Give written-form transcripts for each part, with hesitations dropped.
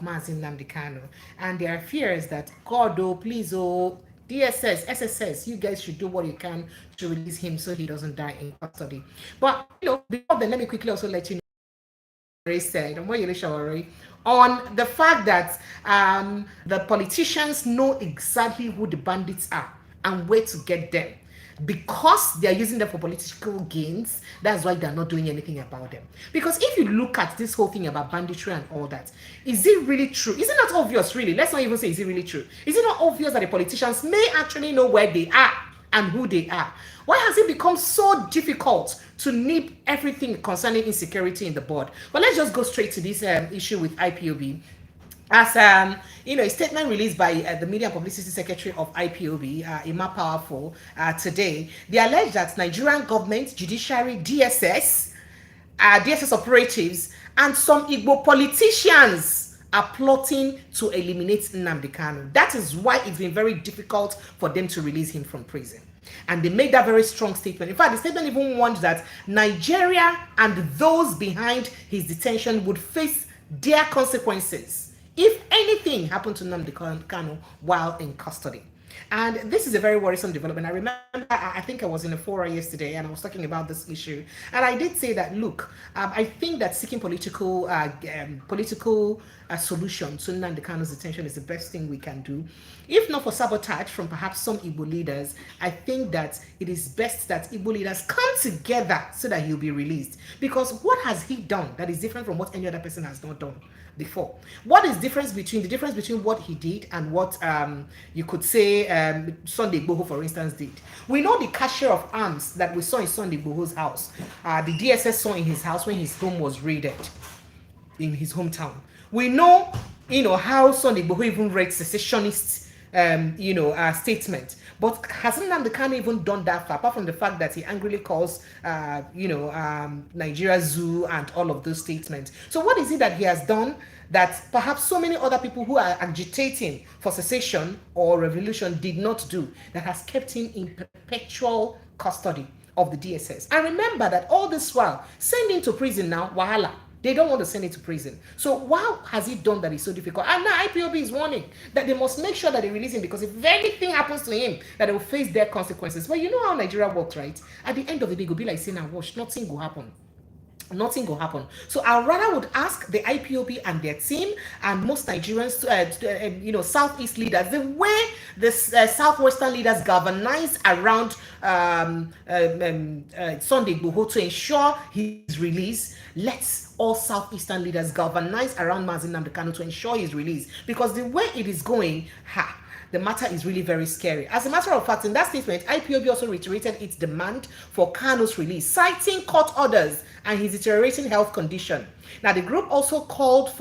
of Nnamdi Kanu. And there are fears that, God, oh, please, oh, DSS, SSS, you guys should do what you can to release him so he doesn't die in custody. But, before then, let me quickly also let you know said on the fact that the politicians know exactly who the bandits are and where to get them. Because they are using them for political gains, that's why they're not doing anything about them. Because if you look at this whole thing about banditry and all that, is it really true? Is it not obvious, really? Let's not even say, is it really true? Is it not obvious that the politicians may actually know where they are and who they are? Why has it become so difficult to nip everything concerning insecurity in the bud? But let's just go straight to this issue with IPOB. As a statement released by the Media and Publicity Secretary of IPOB, Emma Powerful, today, they allege that Nigerian government, judiciary, DSS operatives, and some Igbo politicians are plotting to eliminate Nnamdi Kanu. That is why it's been very difficult for them to release him from prison. And they made that very strong statement. In fact, the statement even warned that Nigeria and those behind his detention would face their consequences if anything happened to Nnamdi Kanu while in custody. And this is a very worrisome development. I remember, I think I was in a forum yesterday and I was talking about this issue. And I did say that, look, I think that seeking political solution to Nnamdi Kanu's detention is the best thing we can do. If not for sabotage from perhaps some Igbo leaders, I think that it is best that Igbo leaders come together so that he'll be released. Because what has he done that is different from what any other person has not done before? What is the difference between what he did and what you could say Sunday Igboho, for instance, did? We know the cashier of arms that we saw in Sunday Igboho's house, the DSS saw in his house when his home was raided in his hometown. We know, how Sunday Igboho even read secessionist statement. But hasn't Nnamdi Kanu even done that far, apart from the fact that he angrily calls, Nigeria Zoo and all of those statements? So what is it that he has done that perhaps so many other people who are agitating for secession or revolution did not do, that has kept him in perpetual custody of the DSS? And remember that all this while, send him to prison now, wahala. They don't want to send it to prison. So what has he done that is so difficult? And now IPOB is warning that they must make sure that they release him, because if anything happens to him, that they will face their consequences. But you know how Nigeria works, right? At the end of the day, it will be like saying, "I watch, nothing will happen." Nothing will happen. So I rather would ask the IPOB and their team and most Nigerians, Southeast leaders, the way the Southwestern leaders galvanize around Sunday Igboho to ensure his release. Let's all Southeastern leaders galvanize around Nnamdi Kanu to ensure his release, because the way it is going, the matter is really very scary. As a matter of fact, in that statement, IPOB also reiterated its demand for Kanu's release, citing court orders and his deteriorating health condition. Now, the group also called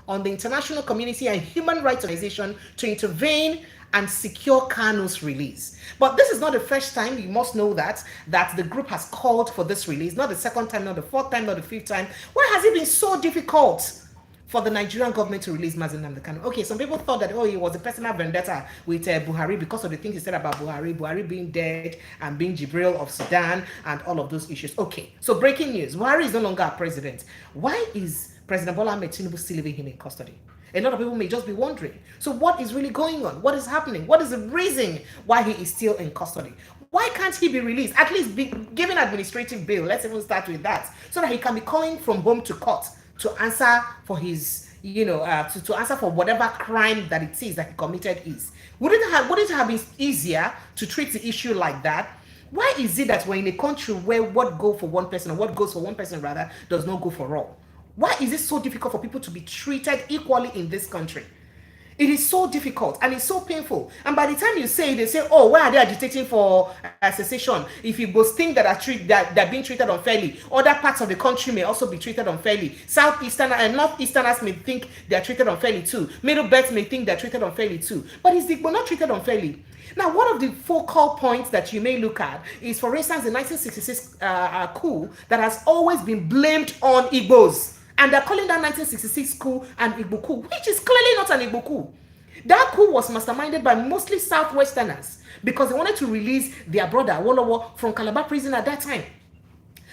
on the international community and human rights organization to intervene and secure Kanu's release. But this is not the first time, you must know that the group has called for this release. Not the second time, not the fourth time, not the fifth time. Why has it been so difficult for the Nigerian government to release Nnamdi Kanu? Okay, some people thought that, it was a personal vendetta with Buhari because of the things he said about Buhari being dead and being Jibril of Sudan and all of those issues. Okay, so breaking news, Buhari is no longer a president. Why is President Bola Ahmed Tinubu still leaving him in custody? A lot of people may just be wondering, so what is really going on? What is happening? What is the reason why he is still in custody? Why can't he be released? At least be given administrative bail. Let's even start with that, so that he can be calling from home to court to answer for his, to answer for whatever crime that it is that he committed is. Wouldn't it have been easier to treat the issue like that? Why is it that we're in a country where what goes for one person rather does not go for all? Why is it so difficult for people to be treated equally in this country? It is so difficult and it's so painful. And by the time you say it, they say, "Oh, why are they agitating for secession?" If you both think that they're being treated unfairly, other parts of the country may also be treated unfairly. Southeastern and Northeasterners may think they're treated unfairly too. Middle Belt may think they're treated unfairly too. But is the Igbo not treated unfairly? Now, one of the focal points that you may look at is, for instance, the 1966 coup that has always been blamed on Igbos. And they're calling that 1966 coup an Igbo coup, which is clearly not an Igbo coup. That coup was masterminded by mostly Southwesterners because they wanted to release their brother, Awolowo, from Calabar prison at that time.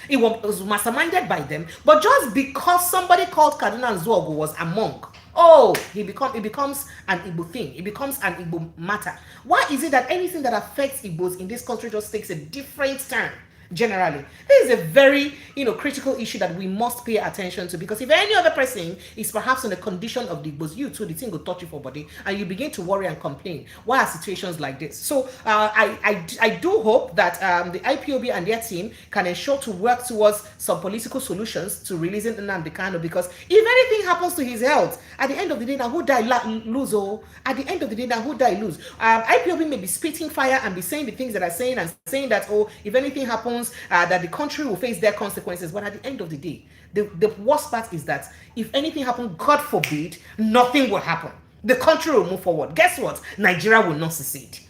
It was masterminded by them, but just because somebody called Cardinal Nzuogu was among oh, it becomes an Igbo thing. It becomes an Igbo matter. Why is it that anything that affects Igbos in this country just takes a different turn? Generally, this is a very critical issue that we must pay attention to, because if any other person is perhaps in the condition of the Igbos, you too, the thing will touch you for body and you begin to worry and complain. Why are situations like this? So I do hope that the IPOB and their team can ensure to work towards some political solutions to releasing Nnamdi Kanu, because if anything happens to his health, at the end of the day, now who die lose? Oh, at the end of the day, now who die lose? IPOB may be spitting fire and be saying the things that are saying and saying that, oh, if anything happens, that the country will face their consequences. But at the end of the day, the worst part is that if anything happens, God forbid, nothing will happen. The country will move forward. Guess what? Nigeria will not secede.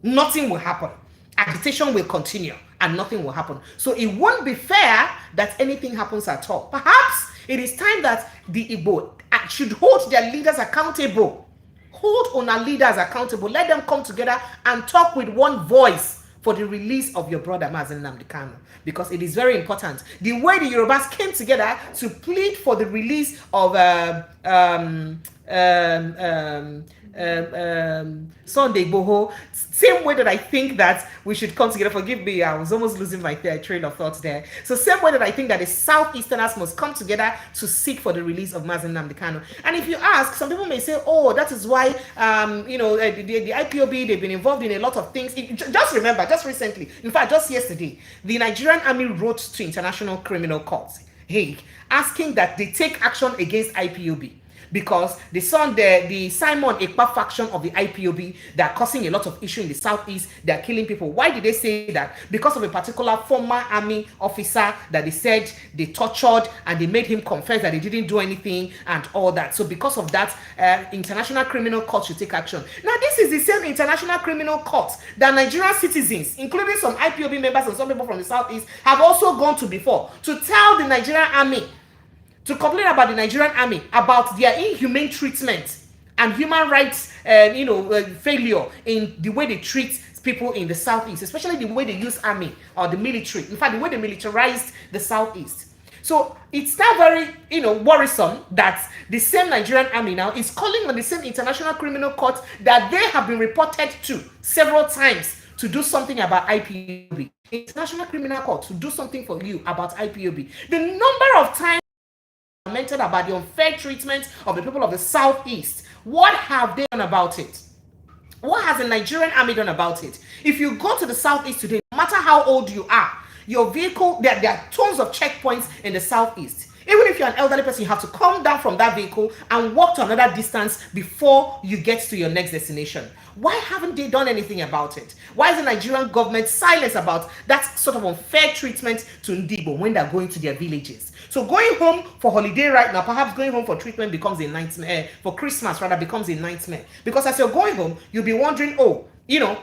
Nothing will happen. Agitation will continue and nothing will happen. So it won't be fair that anything happens at all. Perhaps it is time that the Igbo should hold their leaders accountable. Hold on our leaders accountable. Let them come together and talk with one voice for the release of your brother Nnamdi Kanu, because it is very important. The way the Yorubas came together to plead for the release of Sunday Igboho, same way that I think that we should come together. Forgive me, I was almost losing my train of thought there. So same way that I think that the Southeasterners must come together to seek for the release of Nnamdi Kanu. And if you ask, some people may say, oh, that is why the IPOB, they've been involved in a lot of things. Just remember, just recently, in fact, just yesterday, the Nigerian army wrote to International Criminal Court, Hague, asking that they take action against IPOB, because the Simon Ekpa faction of the IPOB, they are causing a lot of issue in the southeast. They are killing people. Why did they say that? Because of a particular former army officer that they said they tortured and they made him confess that he didn't do anything and all that. So because of that, International Criminal Court should take action. Now this is the same International Criminal Court that Nigerian citizens, including some IPOB members and some people from the southeast, have also gone to before to tell the Nigerian army, to complain about the Nigerian army, about their inhumane treatment and human rights failure in the way they treat people in the southeast, especially the way they use army or the military. In fact, the way they militarized the southeast. So it's now very worrisome that the same Nigerian army now is calling on the same International Criminal Court that they have been reported to several times to do something about IPOB. International Criminal Court to do something for you about IPOB. The number of times about the unfair treatment of the people of the southeast, what have they done about it? What has the Nigerian army done about it? If you go to the southeast today, no matter how old you are, your vehicle, there are tons of checkpoints in the southeast. Even if you're an elderly person, you have to come down from that vehicle and walk to another distance before you get to your next destination. Why haven't they done anything about it? Why is the Nigerian government silent about that sort of unfair treatment to Ndibo when they're going to their villages? So going home for holiday right now, perhaps going home for treatment becomes a nightmare, for Christmas rather becomes a nightmare. Because as you're going home, you'll be wondering, oh,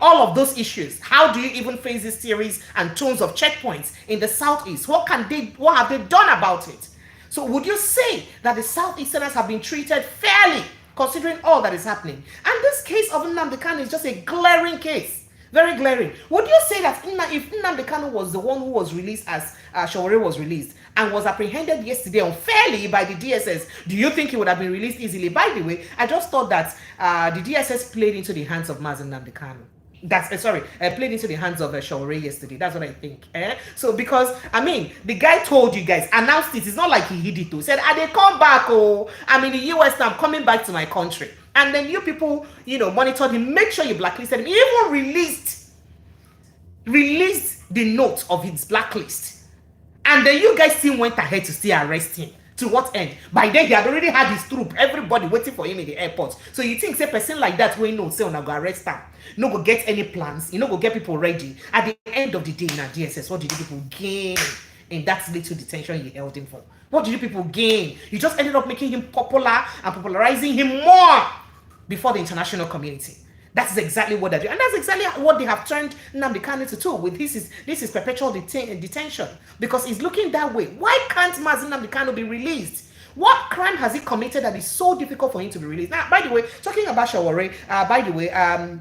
all of those issues. How do you even face this series and tons of checkpoints in the southeast? What have they done about it? So would you say that the Southeasterners have been treated fairly, considering all that is happening? And this case of Nnamdi Kanu is just a glaring case, very glaring. Would you say that if Nnamdi Kanu was the one who was released as Sowore was released and was apprehended yesterday unfairly by the DSS, do you think he would have been released easily? By the way, I just thought that the DSS played into the hands of Nnamdi Kanu. Played into the hands of Sowore yesterday. That's what I think. So because, the guy told you guys, announced it. It's not like he hid it. He said, they come back. Oh, I'm in the US now. I'm coming back to my country. And then you people, monitored him. Make sure you blacklisted him. He even released the note of his blacklist. And then you guys still went ahead to still arrest him. To what end? By then, he had already had his troop, everybody waiting for him in the airport. So you think, say, person like that, we know, say, on go arrest him. No go get any plans. You know, go get people ready. At the end of the day, now, DSS, what did you people gain in that little detention you held him for? What did you people gain? You just ended up making him popular and popularizing him more before the international community. That's exactly what they do. And that's exactly what they have turned Nnamdi Kanu to do with this is perpetual detention. Because it's looking that way. Why can't Nnamdi Kanu be released? What crime has he committed that is so difficult for him to be released? Now, by the way, talking about Sowore,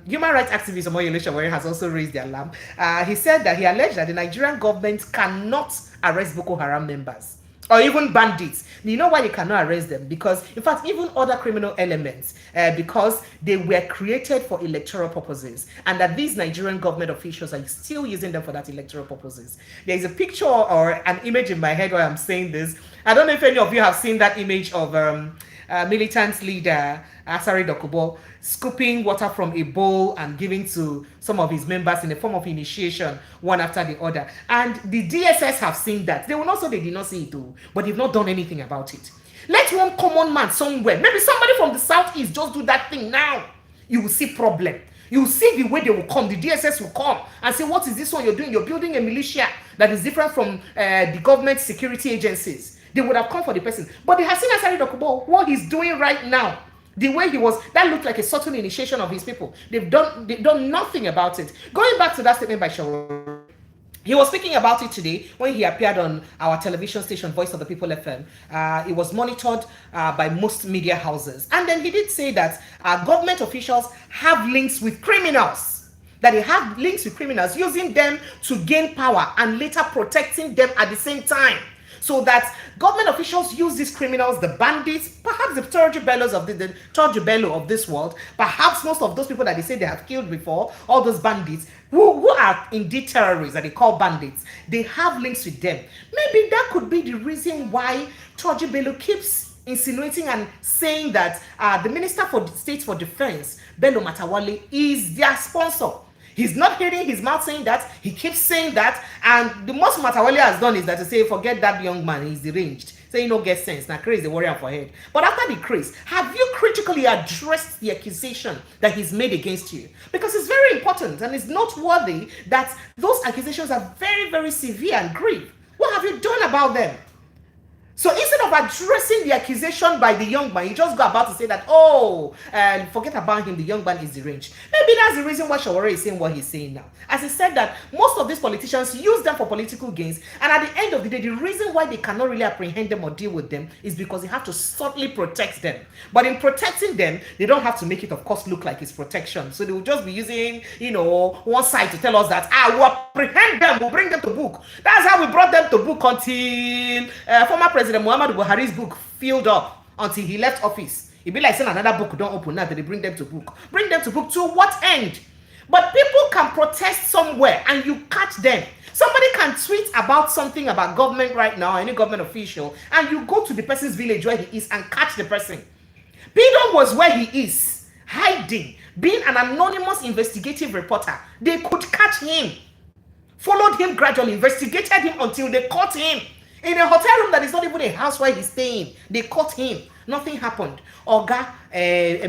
human rights activist Omoyele Sowore has also raised the alarm. He said that he alleged that the Nigerian government cannot arrest Boko Haram members. or even bandits. You know why they cannot arrest them? Because, in fact, even other criminal elements, because they were created for electoral purposes, and that these Nigerian government officials are still using them for that electoral purposes. There is a picture or an image in my head while I'm saying this. I don't know if any of you have seen that image of militant leader Asari Dokubo scooping water from a bowl and giving to some of his members in the form of initiation, one after the other. And the DSS have seen that. They will not say they did not see it too, but they've not done anything about it. Let one common man somewhere, maybe somebody from the southeast, just do that thing now. You will see problem. You will see the way they will come. The DSS will come and say, what is this one you're doing? You're building a militia that is different from the government security agencies. They would have come for the person. But they have seen Asari Dokubo, what he's doing right now. The way he was, that looked like a subtle initiation of his people. They've done nothing about it. Going back to that statement by Sowore, he was speaking about it today when he appeared on our television station, Voice of the People FM. It was monitored by most media houses. And then he did say that government officials have links with criminals. That they have links with criminals, using them to gain power and later protecting them at the same time. So that government officials use these criminals, the bandits, perhaps the Torjibellos of the Torjibello of this world, perhaps most of those people that they say they have killed before, all those bandits, who are indeed terrorists that they call bandits, they have links with them. Maybe that could be the reason why Torjibello keeps insinuating and saying that the Minister for State for Defense, Bello Matawale, is their sponsor. He's not hitting his mouth saying that. He keeps saying that. And the most Matawale has done is that to say, forget that young man, he's deranged. Say, you don't get sense. Now, crazy, the warrior for head. But after the craze, have you critically addressed the accusation that he's made against you? Because it's very important and it's noteworthy that those accusations are very, very severe and grave. What have you done about them? So instead of addressing the accusation by the young man, you just go about to say that, oh, and forget about him, the young man is deranged. Maybe that's the reason why Sowore is saying what he's saying now. As he said that most of these politicians use them for political gains, and at the end of the day, the reason why they cannot really apprehend them or deal with them is because they have to subtly protect them. But in protecting them, they don't have to make it, of course, look like it's protection. So they will just be using, one side to tell us that, we'll apprehend them, we'll bring them to book. That's how we brought them to book until former President Muhammadu Buhari's book filled up until he left office. It'd be like saying another book don't open now that they bring them to book. Bring them to book to what end? But people can protest somewhere and you catch them. Somebody can tweet about something about government right now, any government official, and you go to the person's village where he is and catch the person. Bidon was where he is, hiding, being an anonymous investigative reporter. They could catch him, followed him gradually, investigated him until they caught him. In a hotel room that is not even a house where he's staying, they caught him. Nothing happened. Oga,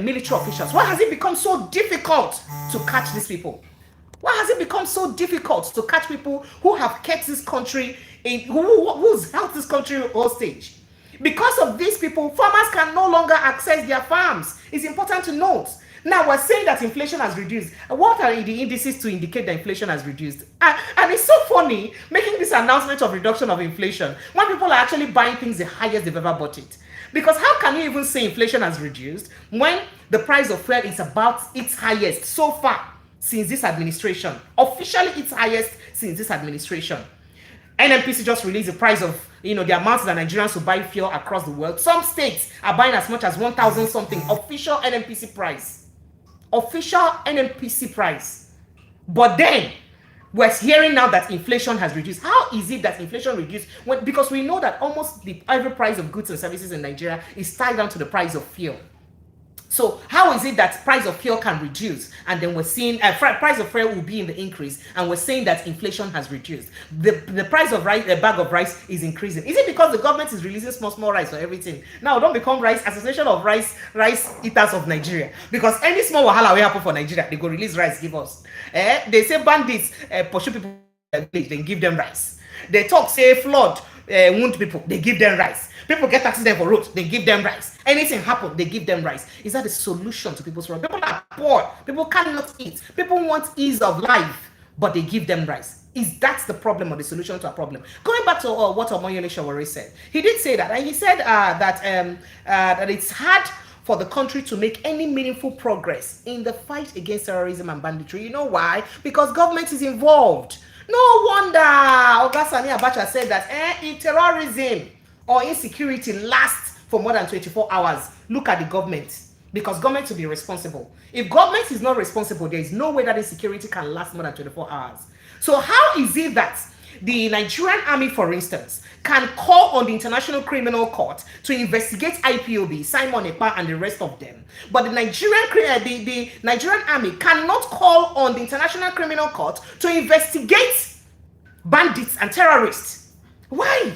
military officials. Why has it become so difficult to catch these people? Why has it become so difficult to catch people who have kept this country, who's held this country hostage? Because of these people, farmers can no longer access their farms. It's important to note. Now, we're saying that inflation has reduced. What are the indices to indicate that inflation has reduced? And it's so funny making this announcement of reduction of inflation when people are actually buying things the highest they've ever bought it. Because how can you even say inflation has reduced when the price of fuel is about its highest so far since this administration? Officially, its highest since this administration. NNPC just released the price of, the amount that Nigerians will buy fuel across the world. Some states are buying as much as 1,000 something. Official NNPC price. Official NNPC price. But then we're hearing now that inflation has reduced. How is it that inflation reduced? Because we know that almost every price of goods and services in Nigeria is tied down to the price of fuel. So how is it that price of fuel can reduce? And then we're seeing price of fuel will be in the increase, and we're saying that inflation has reduced. The price of rice, a bag of rice is increasing. Is it because the government is releasing small rice for everything? Now don't become Association of Rice Eaters of Nigeria. Because any small wahala will happen for Nigeria, they go release rice, give us. They say bandits pursue people in the village, then give them rice. They talk, say flood wound people, they give them rice. People get accident for roads, they give them rice. Anything happen, they give them rice. Is that a solution to people's problem? People are poor. People cannot eat. People want ease of life, but they give them rice. Is that the problem or the solution to a problem? Going back to what Omoyele Sowore said, he did say that, and he said that it's hard for the country to make any meaningful progress in the fight against terrorism and banditry. You know why? Because government is involved. No wonder Oga Sani Abacha said that terrorism or insecurity lasts for more than 24 hours, look at the government. Because government will be responsible. If government is not responsible, there is no way that insecurity can last more than 24 hours. So how is it that the Nigerian army, for instance, can call on the International Criminal Court to investigate Ipob, Simon Ekpa, and the rest of them, but the Nigerian army cannot call on the International Criminal Court to investigate bandits and terrorists? Why?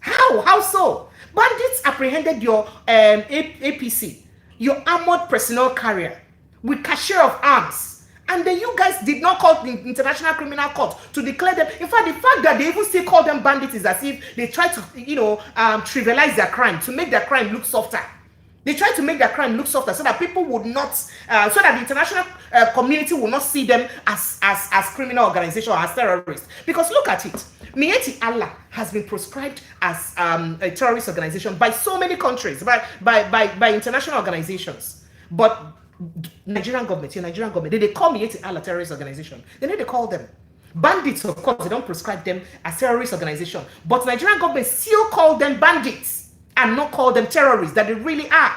How so? Bandits apprehended your APC, your armored personnel carrier, with cashier of arms. And then you guys did not call the International Criminal Court to declare them. In fact, the fact that they even still call them bandits is as if they try to, trivialize their crime, to make their crime look softer. They try to make their crime look softer so that people would not, so that the international community will not see them as criminal organization or as terrorists. Because look at it. Miyetti Allah has been proscribed as a terrorist organization by so many countries, by international organizations. But Nigerian government, they call Miyetti Allah terrorist organization. They need to call them bandits. Of course, they don't prescribe them as terrorist organization. But Nigerian government still call them bandits and not call them terrorists that they really are.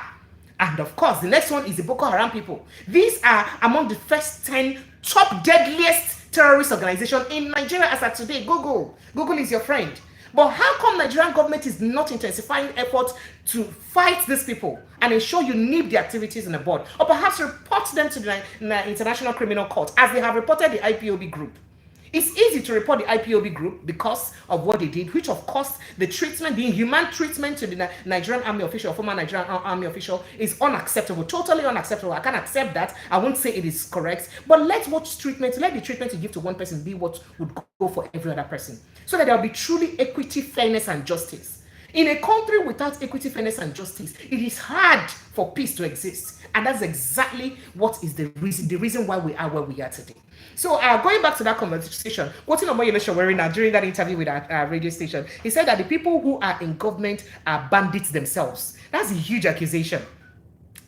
And of course, the next one is the Boko Haram people. These are among the first 10 top deadliest terrorist organizations in Nigeria as of today. Google is your friend. But how come Nigerian government is not intensifying efforts to fight these people and ensure you nip the activities in the bud, or perhaps report them to the International Criminal Court as they have reported the Ipob group? It's easy to report the Ipob group because of what they did, which of course the treatment, the inhuman treatment to the Nigerian army official, former Nigerian army official, is unacceptable, totally unacceptable. I can't accept that. I won't say it is correct, but let the treatment you give to one person be what would go for every other person, so that there will be truly equity, fairness, and justice. In a country without equity, fairness, and justice, it is hard for peace to exist. And that's exactly what is the reason why we are where we are today. So going back to that conversation, quoting Omoyele Sowore now during that interview with our radio station, he said that the people who are in government are bandits themselves. That's a huge accusation.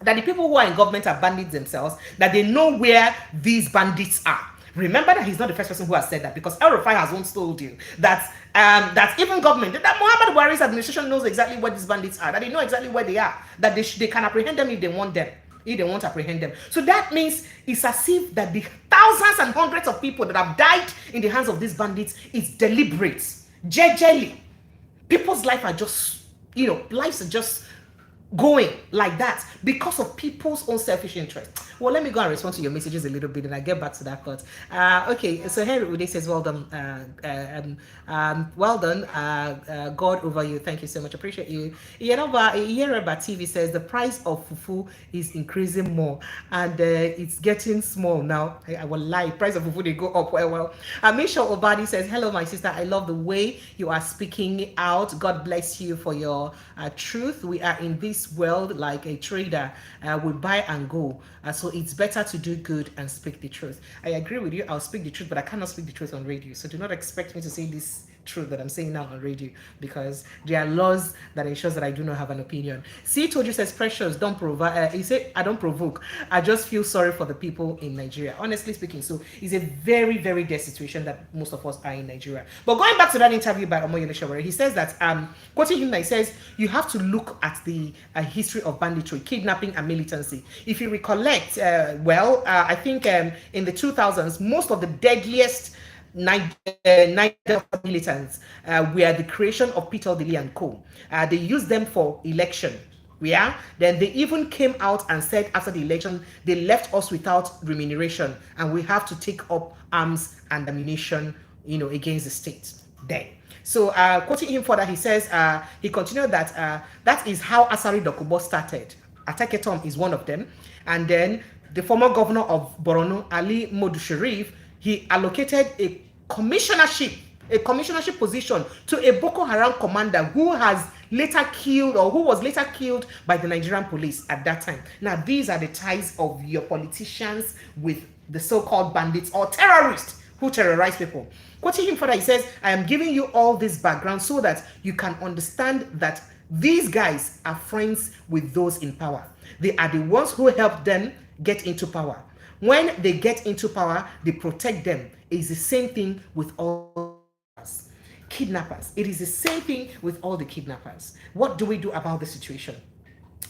That the people who are in government are bandits themselves, that they know where these bandits are. Remember that he's not the first person who has said that, because El Rufai has once told you that even government, that Muhammad Buhari's administration knows exactly where these bandits are, that they know exactly where they are, that they can apprehend them if they want them. If they won't apprehend them. So that means it's as if that the thousands and hundreds of people that have died in the hands of these bandits is deliberate. Jejely. People's lives are just, lives are just going like that because of people's own selfish interest. Well, let me go and respond to your messages a little bit and I get back to that part. Okay, so Henry Ude says, well done, God over you. Thank you so much. Appreciate you. Yoruba TV says the price of fufu is increasing more and it's getting small now. I will lie. Price of fufu, they go up. Well. Misha Obadi says, hello, my sister. I love the way you are speaking out. God bless you for your truth. We are in this world like a trader. We buy and go. So it's better to do good and speak the truth. I agree with you. I'll speak the truth, but I cannot speak the truth on radio. So do not expect me to say this truth that I'm saying now on radio, because there are laws that ensures that I do not have an opinion. See, told you says, Precious, don't provide. He said, I don't provoke. I just feel sorry for the people in Nigeria. Honestly speaking, so it's a very, very dead situation that most of us are in Nigeria. But going back to that interview by Omoyele Sowore, he says that, quoting him, he says, you have to look at the history of banditry, kidnapping, and militancy. If you recollect, I think in the 2000s, most of the deadliest Niger militants were the creation of Peter Odili and Co. They used them for election. Yeah. Then they even came out and said after the election they left us without remuneration and we have to take up arms and ammunition, against the state. Then. So quoting him further, he says he continued that that is how Asari Dokubo started. Ateketom is one of them, and then the former governor of Borno, Ali Modu Sharif, he allocated a commissionership position to a Boko Haram commander who was later killed by the Nigerian police at that time. Now, these are the ties of your politicians with the so-called bandits or terrorists who terrorize people. Quoting him further, he says, I am giving you all this background so that you can understand that these guys are friends with those in power. They are the ones who help them get into power. When they get into power, they protect them. It's the same thing with all us. kidnappers. It is the same thing with all the kidnappers. What do we do about the situation?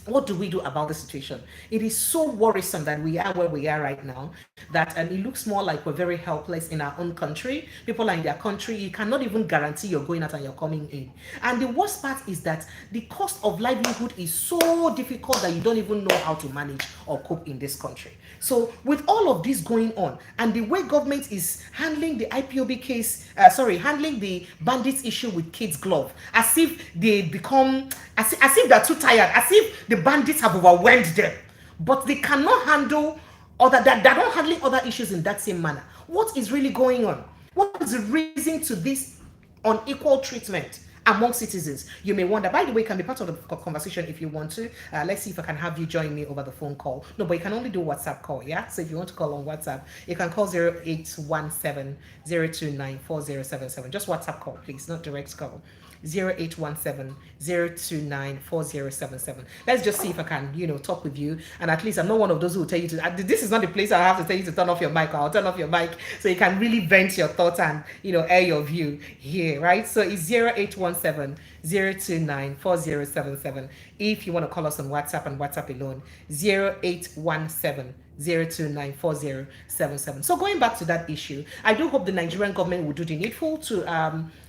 What do we do about the situation? It is so worrisome that we are where we are right now, that it looks more like we're very helpless in our own country. People are in their country. You cannot even guarantee you're going out and you're coming in. And the worst part is that the cost of livelihood is so difficult that you don't even know how to manage or cope in this country. So with all of this going on, and the way government is handling the IPOB case, handling the bandits issue with kids' glove, as if they become, as if they're too tired, as if the bandits have overwhelmed them. But they cannot handle other, that they're not handling other issues in that same manner. What is really going on? What is the reason to this unequal treatment among citizens? You may wonder. By the way, you can be part of the conversation if you want to. Let's see if I can have you join me over the phone call. No, but you can only do WhatsApp call, yeah? So if you want to call on WhatsApp, you can call 0817-029-4077. Just WhatsApp call, please, not direct call. 0817-029-4077. Let's just see if I can, talk with you. And at least I'm not one of those who will tell you to, this is not the place I have to tell you to turn off your mic. I'll turn off your mic so you can really vent your thoughts and, air your view here, right? So it's 0817-029-4077. If you want to call us on WhatsApp and WhatsApp alone, 0817-029-4077. So going back to that issue, I do hope the Nigerian government will do the needful to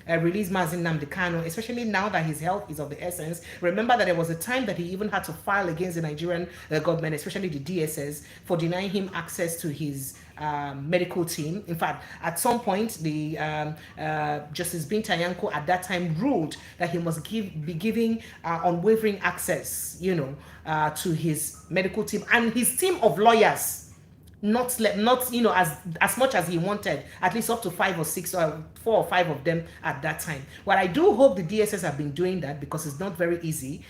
release Nnamdi Kanu, especially now that his health is of the essence. Remember that there was a time that he even had to file against the Nigerian government, especially the DSS, for denying him access to his medical team. In fact, at some point, the Justice Binta Yanko at that time ruled that he must be giving unwavering access, to his medical team and his team of lawyers. Not as much as he wanted, at least up to 5 or 6 or 4 or 5 of them at that time. Well, I do hope the DSS have been doing that, because it's not very easy.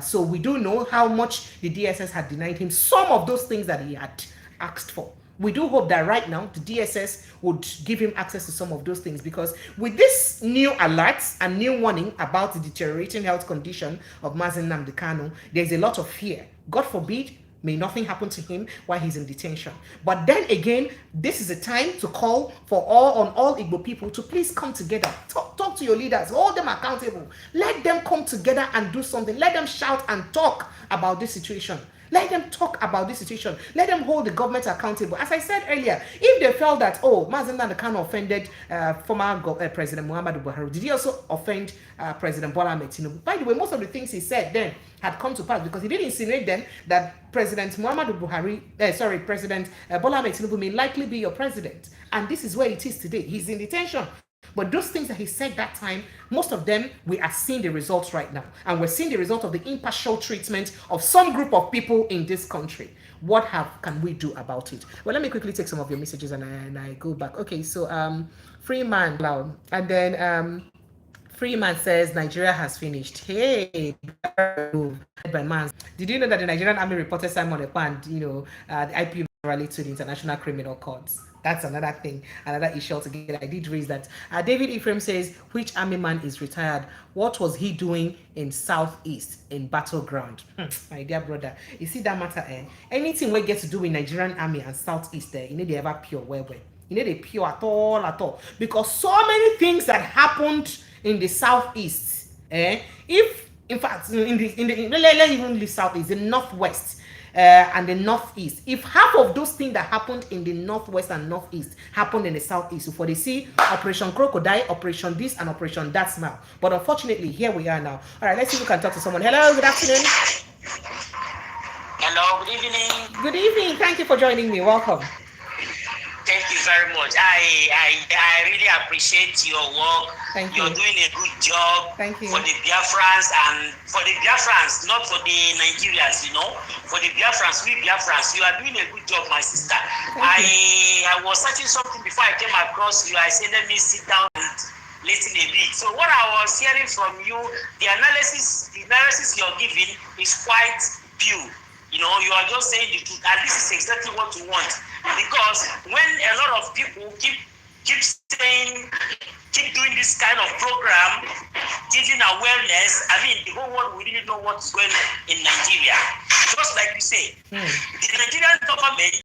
So we do know how much the DSS had denied him some of those things that he had asked for. We do hope that right now the DSS would give him access to some of those things, because with this new alerts and new warning about the deteriorating health condition of Nnamdi Kanu, there's a lot of fear. God forbid, may nothing happen to him while he's in detention. But then again, this is a time to call for all Igbo people to please come together. Talk to your leaders, hold them accountable. Let them come together and do something. Let them shout and talk about this situation. Let them talk about this situation. Let them hold the government accountable. As I said earlier, if they felt that, Nnamdi Kanu offended former President Muhammadu Buhari, did he also offend President Bola Ahmed Tinubu? By the way, most of the things he said then had come to pass, because he did insinuate then that President Bola Ahmed Tinubu may likely be your president. And this is where it is today. He's in detention. But those things that he said that time, most of them, we are seeing the results right now. And we're seeing the result of the impartial treatment of some group of people in this country. What can we do about it? Well, let me quickly take some of your messages and I go back. Okay, so Freeman, and then Freeman says Nigeria has finished. Hey, by man. Did you know that the Nigerian army reported Simon Ekpa and the IPOB rally to the International Criminal Courts? That's another thing, another issue altogether. I did raise that. David Ephraim says, which army man is retired? What was he doing in Southeast, in battleground? My dear brother, you see that matter, anything we get to do with Nigerian army and Southeast, they ever pure where. They pure at all. Because so many things that happened in the Southeast, if, in fact, let's even leave Southeast, the Northwest, and the Northeast. If half of those things that happened in the Northwest and Northeast happened in the Southeast, for they see Operation Crocodile, Operation this, and Operation that now. But unfortunately, here we are now. All right, let's see if we can talk to someone. Hello, good afternoon. Hello, good evening. Good evening. Thank you for joining me. Welcome. Thank you very much. I really appreciate your work. Thank you. You're doing a good job. Thank you. For the Biafrans, and for the Biafrans, not for the Nigerians, For the Biafrans, we Biafrans, you are doing a good job, my sister. I was searching something before I came across you. I said, let me sit down and listen a bit. So what I was hearing from you, the analysis you're giving is quite pure. You are just saying the truth, and this is exactly what you want. Because when a lot of people keep doing this kind of program, giving awareness, the whole world will really know what's going on in Nigeria. Just like you say, the Nigerian government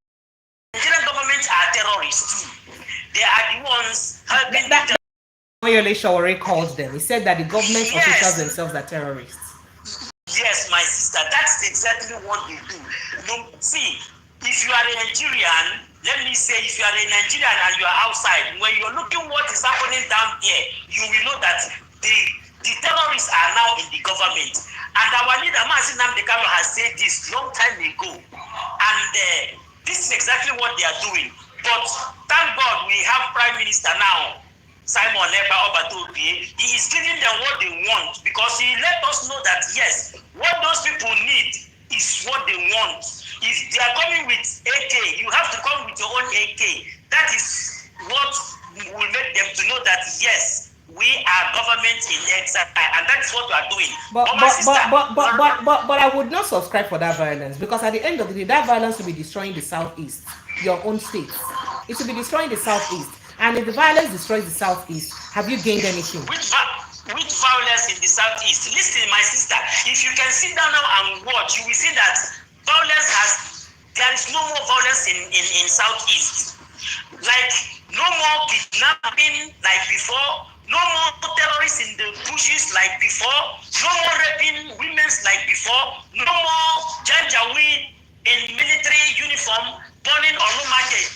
are terrorists too. They are the ones helping Oyole Sowore called them. He said that the government officials Yes. themselves are terrorists. Yes, my sister, that's exactly what they do. No, see, if you are a Nigerian, let me say, if you are a Nigerian and you are outside, when you're looking what is happening down there, you will know that the terrorists are now in the government. And our leader, Nnamdi Kanu, has said this long time ago. And this is exactly what they are doing. But thank God we have Prime Minister now, Simon Ekpa Obatobi. He is giving them what they want because he let us know that yes, what those people need is what they want. If they are coming with AK, you have to come with your own AK. That is what will make them to know that yes, we are government in exile, and that's what we are doing. But I would not subscribe for that violence because at the end of the day, that violence will be destroying the southeast, your own state. It will be destroying the southeast. And if the violence destroys the southeast, have you gained anything? Which violence in the southeast? Listen, my sister, if you can sit down now and watch, you will see that there is no more violence in southeast. Like, no more kidnapping like before, no more terrorists in the bushes like before, no more raping women like before, no more janjaweed in military uniform, burning on no market,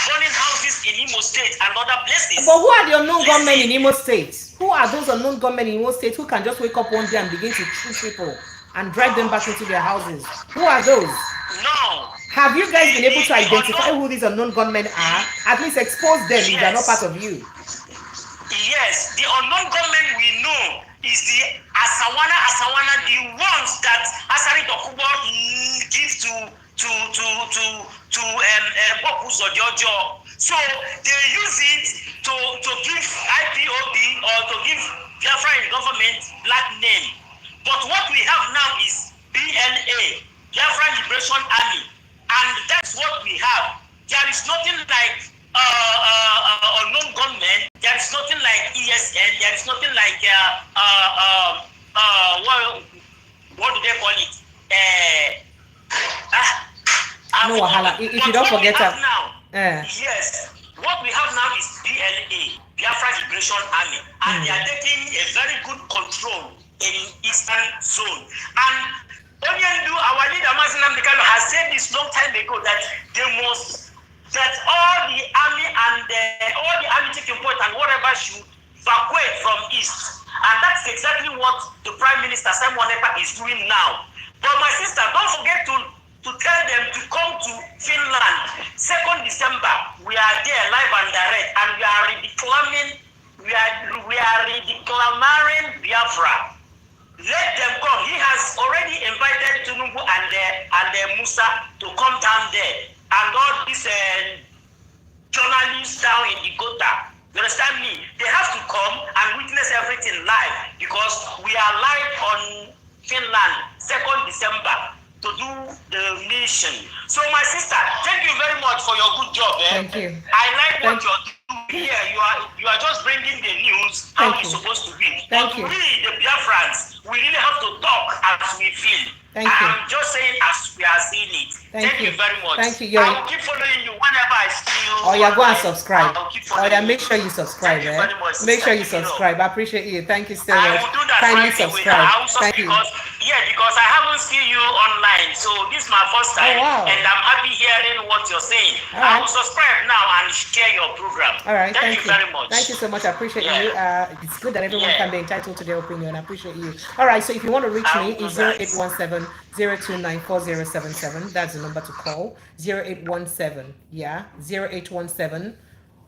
burning houses in Imo State and other places. But who are the unknown gunmen in Imo State? Who are those unknown gunmen in Imo State who can just wake up one day and begin to shoot people and drive them back into their houses? Who are those? No. Have you guys been able to identify who these unknown gunmen are? At least expose them if they're not part of you. Yes, the unknown gunmen we know is the Asawana, the ones that Asari Dokubo give to Bokus or Jojo. So they use it to give IPOB or to give Biafra in government black name. But what we have now is BLA, Biafra Liberation Army, and that's what we have. There is nothing like unknown gunmen. There is nothing like ESN. There is nothing like what do they call it? No wahala. If you don't forget that. Yes, what we have now is BLA, Biafra Liberation Army, and they are taking a very good control in Eastern Zone. And Onyendu, our leader, Nnamdi Kanu, has said this long time ago that that all the army and all the army taking point and whatever should evacuate from East. And that's exactly what the Prime Minister, Simon Ekpa, is doing now. But my sister, don't forget to tell them to come to Finland. 2nd December, we are there live and direct, and we are redeclaring Biafra. Let them come. He has already invited Tinubu and Musa to come down there. And all these journalists down in the Gota, you understand me? They have to come and witness everything live because we are live on Finland 2nd December to do the mission. So my sister, thank you very much for your good job. Thank you. I like what you're doing here. You are just bringing the news how it's supposed to be. But we, the Biafrans, we really have to talk as we feel. I'm just saying as we are seeing it. Thank you very much. Thank you. I will keep following you whenever I see you. Oh, yeah, go and subscribe. Make sure you subscribe. Thank you very much. Make sure you subscribe. I appreciate you. Thank you so much. I will do that. Kindly subscribe. Thank you. Because I haven't seen you online, so this is my first time, and I'm happy hearing what you're saying. I will subscribe now and share your program. All right, thank you very much. Thank you so much. I appreciate you. It's good that everyone can be entitled to their opinion. I appreciate you. All right, so if you want to reach me, it's 0817-029-4077. That's the number to call. 0817, 0817,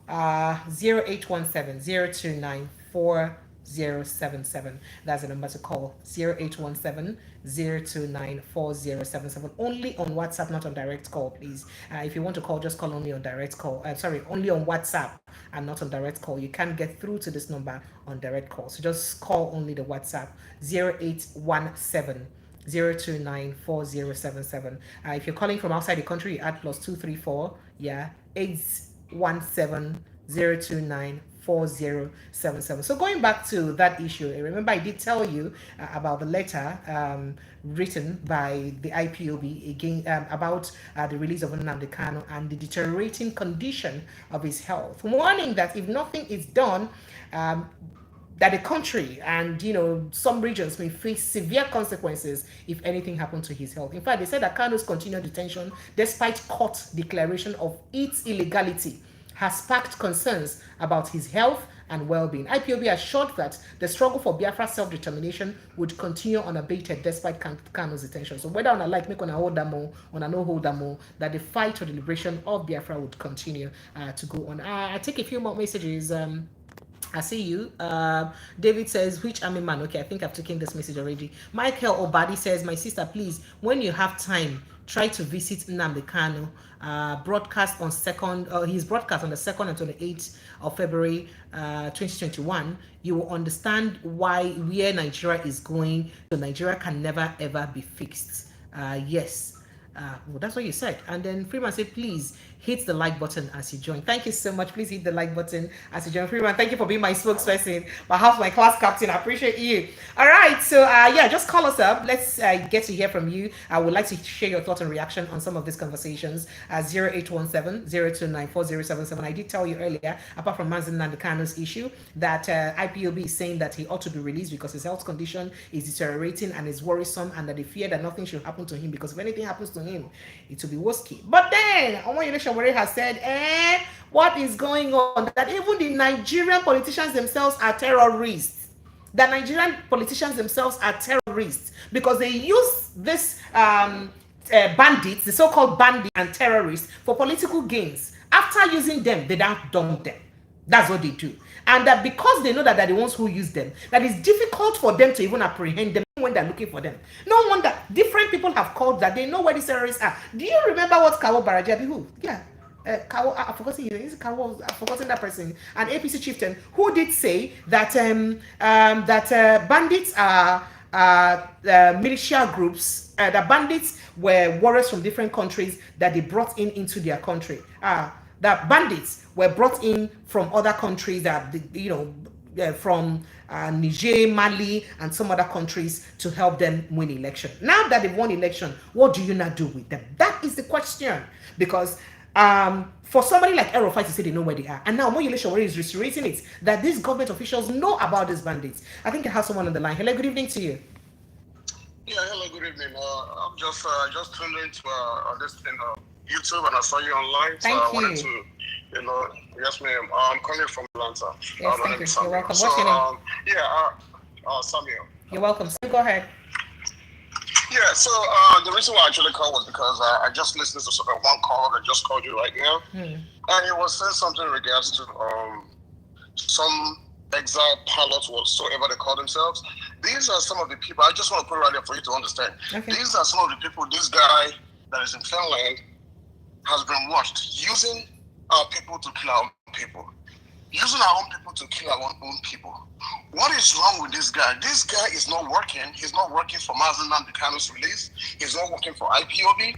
029-4077. That's the number to call. 0817-029-4077. Only on WhatsApp, not on direct call, please. If you want to call, just call only on direct call. Only on WhatsApp and not on direct call. You can't get through to this number on direct call. So just call only the WhatsApp. 0817 029-4077. If you're calling from outside the country, you add +234 817 029 4077. So going back to that issue, remember I did tell you about the letter written by the IPOB again about the release of Nnamdi Kanu and the deteriorating condition of his health, warning that if nothing is done, that the country and some regions may face severe consequences if anything happened to his health. In fact, they said that Kanu's continued detention, despite court declaration of its illegality, has sparked concerns about his health and well-being. IPOB assured that the struggle for Biafra self-determination would continue unabated despite Kanu's detention. So whether on a like make on a hold them more, on a no hold them more, that the fight for the liberation of Biafra would continue to go on. I take a few more messages. I see you. David says, which army man? Okay, I think I've taken this message already. Michael Obadi says, my sister, please, when you have time, try to visit Nnamdi Kanu. Broadcast on his broadcast on the 2nd and 28th of February 2021. You will understand where Nigeria is going. So Nigeria can never ever be fixed. Yes. Well, that's what you said. And then Freeman said, please hit the like button as you join. Thank you so much. Please hit the like button as you join. Freeman, thank you for being my spokesperson, perhaps my class captain. I appreciate you. All right. So, yeah, just call us up. Let's get to hear from you. I would like to share your thoughts and reaction on some of these conversations. 0817-029-4077. I did tell you earlier, apart from Nnamdi Kanu's issue, that IPOB is saying that he ought to be released because his health condition is deteriorating and is worrisome, and that they fear that nothing should happen to him because if anything happens to him, it will be woski. But then, Sowore has said, what is going on? That even the Nigerian politicians themselves are terrorists. The Nigerian politicians themselves are terrorists because they use this bandits, the so-called bandits and terrorists, for political gains. After using them, they don't dump them. That's what they do. And that because they know that they're the ones who use them, that it's difficult for them to even apprehend them when they're looking for them. No wonder different people have called that they know where these terrorists are. Do you remember what Kawo Barajabi, who? Yeah. Kawo, I've forgotten that person, an APC chieftain, who did say that bandits are militia groups, that bandits were warriors from different countries that they brought into their country. That bandits were brought in from other countries that, from Niger, Mali, and some other countries to help them win election. Now that they've won election, what do you not do with them? That is the question. Because for somebody like Errol-Fight to say they know where they are, and now Moyele Sowore is reiterating it, that these government officials know about these bandits. I think I have someone on the line. Hello, good evening to you. Yeah, hello, good evening. I'm just tuned into this thing, YouTube, and I saw you online. So I wanted to, yes, ma'am. I'm calling from Atlanta. Yes, thank you. You're welcome. So, what's your name? Samuel. You're welcome. So go ahead. Yeah, so the reason why I actually called was because I just listened to one call that just called you right now, and it was saying something in regards to some exile pilots, whatsoever they call themselves. These are some of the people, I just want to put it right there for you to understand. Okay. These are some of the people, this guy that is in Finland has been watched using our people to kill our own people. Using our own people to kill our own people. What is wrong with this guy? This guy is not working. He's not working for Nnamdi Kanu's release. He's not working for IPOB.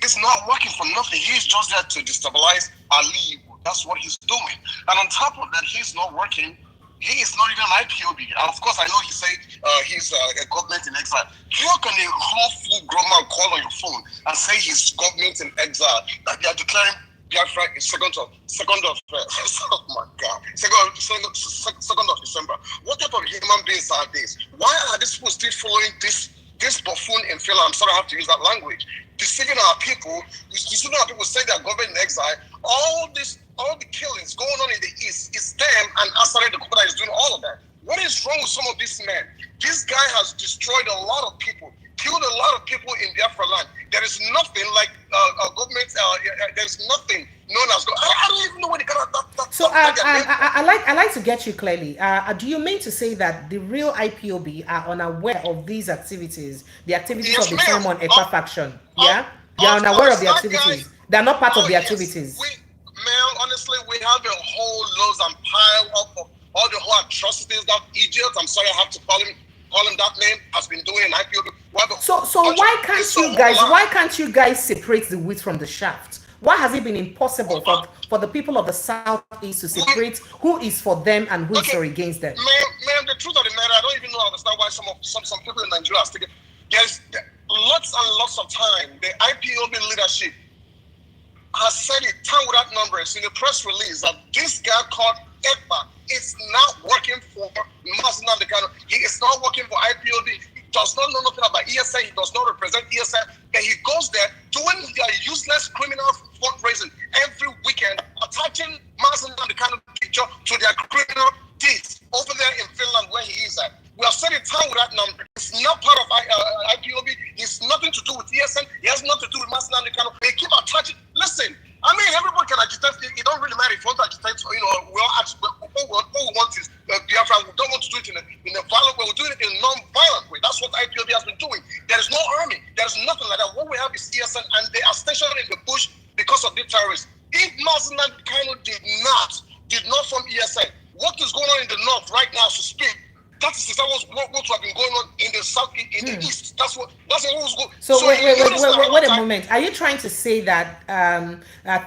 He's not working for nothing. He's just there to destabilize Ali. That's what he's doing. And on top of that, he's not working. He is not even IPOB. Of course, I know he said he's a government in exile. How can a whole full-grown man call on your phone and say he's government in exile, that they are declaring Biafra is second of oh my God, second of December? What type of human beings are these? Why are these people still following this buffoon in Finland? I'm sorry, I have to use that language. Deceiving our people, saying they're government in exile. All the killings going on in the East is them, and Asare the Kuba is doing all of that. What is wrong with some of these men? This guy has destroyed a lot of people, killed a lot of people in Biafra land. There is nothing like government. There's nothing known as. I don't even know where they got that. So I like to get you clearly. Do you mean to say that the real IPOB are unaware of these activities, the activities yes, of the Solomon Ekpa faction? Yeah, they are unaware of the activities. They are not part of the activities. Ma'am, honestly, we have a whole loads and pile up of all the whole atrocities that idiot. I'm sorry, I have to call him that name, has been doing in IPOB. So why can't you guys separate the wheat from the shaft? Why has it been impossible for the people of the Southeast to separate who is for them and who is against them? Man, the truth of the matter, I don't even know understand why some people in Nigeria are sticking. There's lots and lots of time. The IPOB leadership has said it time without numbers in a press release that this guy called Ekpa is not working for Nnamdi Kanu. He is not working for IPOB. He does not know nothing about ESN. He does not represent ESN. And he goes there doing their useless criminal fundraising every weekend, attaching Nnamdi Kanu picture to their criminal deeds over there in Finland where he is at. We have said it time without number. It's not part of IPOB. It's nothing to do with ESN. It has nothing to do with Nnamdi Kanu. They keep attaching. Listen, I mean, everybody can agitate. It don't really matter if you want to agitate. You know, we all what we want is Biafra. We don't want to do it in a violent way. We're doing it in a non-violent way. That's what IPOB has been doing. There is no army. There is nothing like that. What we have is ESN, and they are stationed in the bush because of the terrorists. If Nnamdi Kanu did not form ESN, what is going on in the north right now to speak? That is what has been going on in the south, in the east. That's what was going. So wait a moment. Are you trying to say that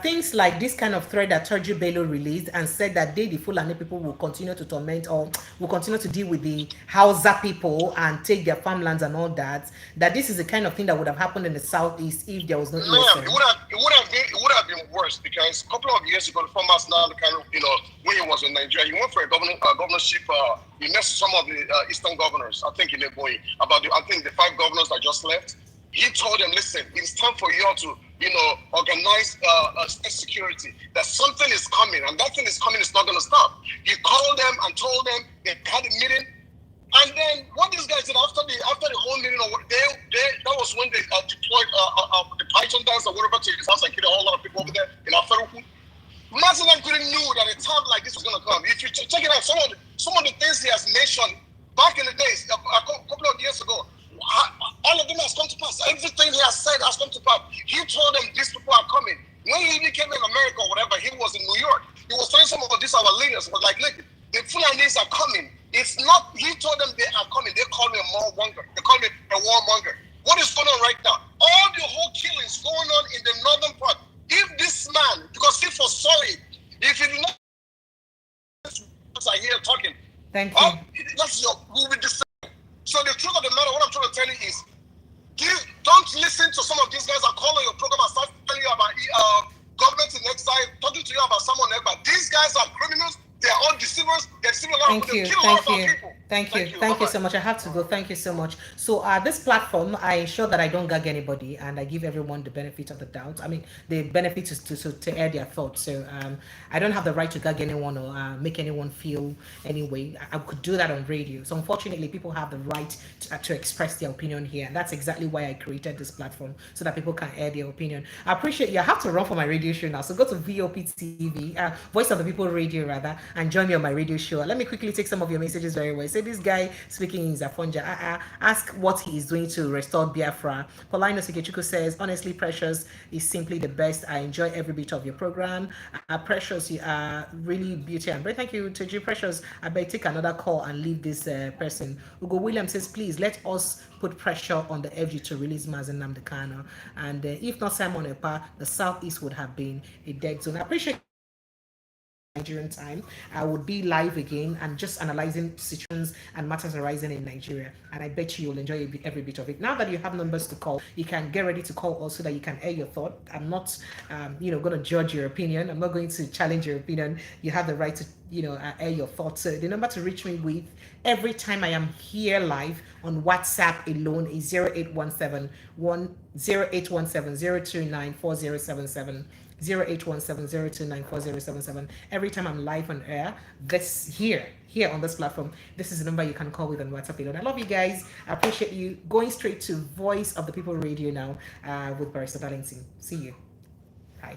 things like this kind of thread that Turji Bello released and said that they, the Fulani people, will continue to torment or will continue to deal with the Hausa people and take their farmlands and all that? That this is the kind of thing that would have happened in the southeast if there was no ESN? It would have been worse because a couple of years ago, the former Nnamdi Kanu, when he was in Nigeria, he went for a governorship. He met some of the Eastern governors, I think in Eboy, I think the 5 governors that just left. He told them, listen, it's time for you all to, organize state security. That something is coming, and that thing is coming is not going to stop. He called them and told them they had a meeting. And then what these guys did after the whole meeting, that was when they deployed the Python dance or whatever to his house and killed a whole lot of people over there in Aferuku. Mazin couldn't knew that a time like this was going to come. If you check it out, some of the things he has mentioned back in the days, a couple of years ago, all of them has come to pass. Everything he has said has come to pass. He told them these people are coming. When he became in America or whatever, he was in New York. He was telling some of these our leaders, was like, look, the Fulanis are coming. It's not, he told them they are coming. They call me a warmonger. They call me a warmonger. What is going on right now? All the whole killings going on in the northern part. If this man, because he foresaw it, if he did not, I hear talking. Thank you. We'll be the same. So the truth of the matter, what I'm trying to tell you is, don't listen to some of these guys that call on your program and start telling you about government in exile, talking to you about someone else. But these guys are criminals. They are all deceivers. They're deceiving a lot of people. They kill a lot of our people. Thank you so much. I have to go. Thank you so much. So this platform, I ensure that I don't gag anybody and I give everyone the benefit of the doubt. I mean, the benefit is to air their thoughts. So I don't have the right to gag anyone or make anyone feel any way. I could do that on radio. So unfortunately, people have the right to express their opinion here. And that's exactly why I created this platform, so that people can air their opinion. I appreciate you. I have to run for my radio show now. So go to VOP TV, Voice of the People Radio rather, and join me on my radio show. Let me quickly take some of your messages very well. Say this guy speaking in Zafonja. Ask what he is doing to restore Biafra. Paulino Sikechukwu says, honestly, Precious is simply the best. I enjoy every bit of your program. Precious, you are really beauty and great. Thank you, Teji. Precious, I better take another call and leave this person. Ugo Williams says, please let us put pressure on the FG to release Nnamdi Kanu. And if not Simon Ekpa, the Southeast would have been a dead zone. I appreciate Nigerian time. I would be live again and just analyzing situations and matters arising in Nigeria, and I bet you'll enjoy every bit of it. Now that you have numbers to call, you can get ready to call also, that you can air your thought. I'm not going to judge your opinion. I'm not going to challenge your opinion. You have the right to air your thoughts. So the number to reach me with every time I am here live on WhatsApp alone is 0817 029 4077. 0817-029-4077. Every time I'm live on air, here on this platform, this is the number you can call with on WhatsApp alone. I love you guys. I appreciate you. Going straight to Voice of the People Radio now with Barrister Darlington. See you. Bye.